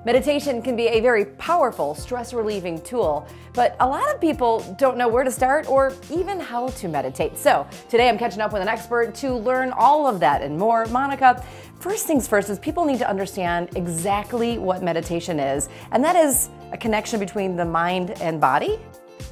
Meditation can be a very powerful stress-relieving tool, but a lot of people don't know where to start or even how to meditate. So today I'm catching up with an expert to learn all of that and more. Monica, first things first is people need to understand exactly what meditation is, and that is a connection between the mind and body.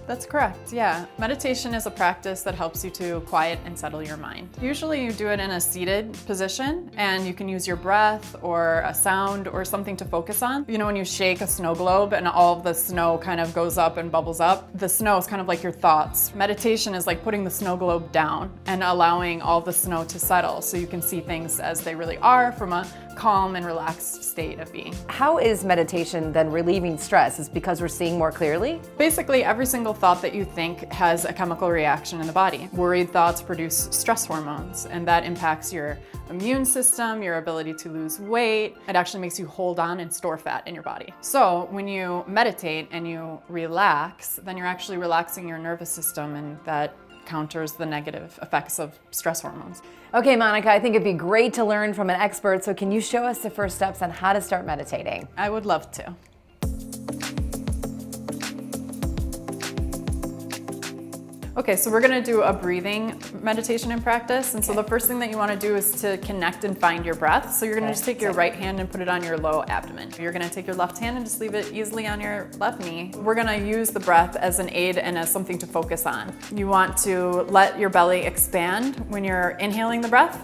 That's correct, yeah. Meditation is a practice that helps you to quiet and settle your mind. Usually you do it in a seated position, and you can use your breath or a sound or something to focus on. You know when you shake a snow globe and all of the snow kind of goes up and bubbles up? The snow is kind of like your thoughts. Meditation is like putting the snow globe down and allowing all the snow to settle so you can see things as they really are from a calm and relaxed state of being. How is meditation then relieving stress? Is it because we're seeing more clearly? Basically, every single thought that you think has a chemical reaction in the body. Worried thoughts produce stress hormones, and that impacts your immune system, your ability to lose weight. It actually makes you hold on and store fat in your body. So when you meditate and you relax, then you're actually relaxing your nervous system, and that counters the negative effects of stress hormones. Okay, Monica, I think it'd be great to learn from an expert, so can you show us the first steps on how to start meditating? I would love to. Okay, so we're gonna do a breathing meditation in practice. And so the first thing that you wanna do is to connect and find your breath. So you're gonna just take your right hand and put it on your low abdomen. You're gonna take your left hand and just leave it easily on your left knee. We're gonna use the breath as an aid and as something to focus on. You want to let your belly expand when you're inhaling the breath,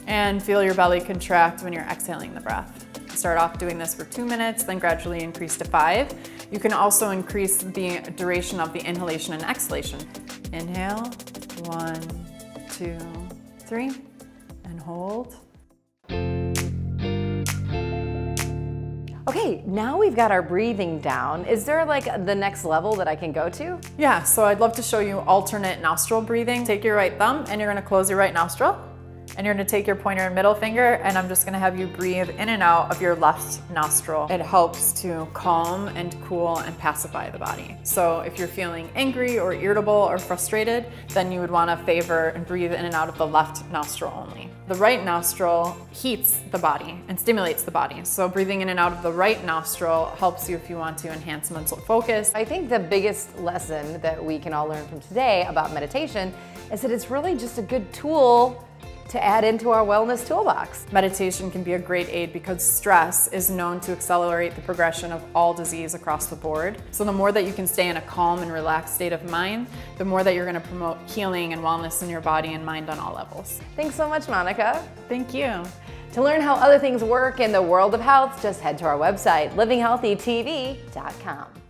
and feel your belly contract when you're exhaling the breath. Start off doing this for 2 minutes, then gradually increase to 5. You can also increase the duration of the inhalation and exhalation. Inhale, 1, 2, 3, and hold. Okay, now we've got our breathing down. Is there like the next level that I can go to? Yeah, so I'd love to show you alternate nostril breathing. Take your right thumb and you're gonna close your right nostril. And you're gonna take your pointer and middle finger, and I'm just gonna have you breathe in and out of your left nostril. It helps to calm and cool and pacify the body. So if you're feeling angry or irritable or frustrated, then you would wanna favor and breathe in and out of the left nostril only. The right nostril heats the body and stimulates the body. So breathing in and out of the right nostril helps you if you want to enhance mental focus. I think the biggest lesson that we can all learn from today about meditation is that it's really just a good tool to add into our wellness toolbox. Meditation can be a great aid because stress is known to accelerate the progression of all disease across the board. So the more that you can stay in a calm and relaxed state of mind, the more that you're going to promote healing and wellness in your body and mind on all levels. Thanks so much, Monica. Thank you. To learn how other things work in the world of health, just head to our website, livinghealthytv.com.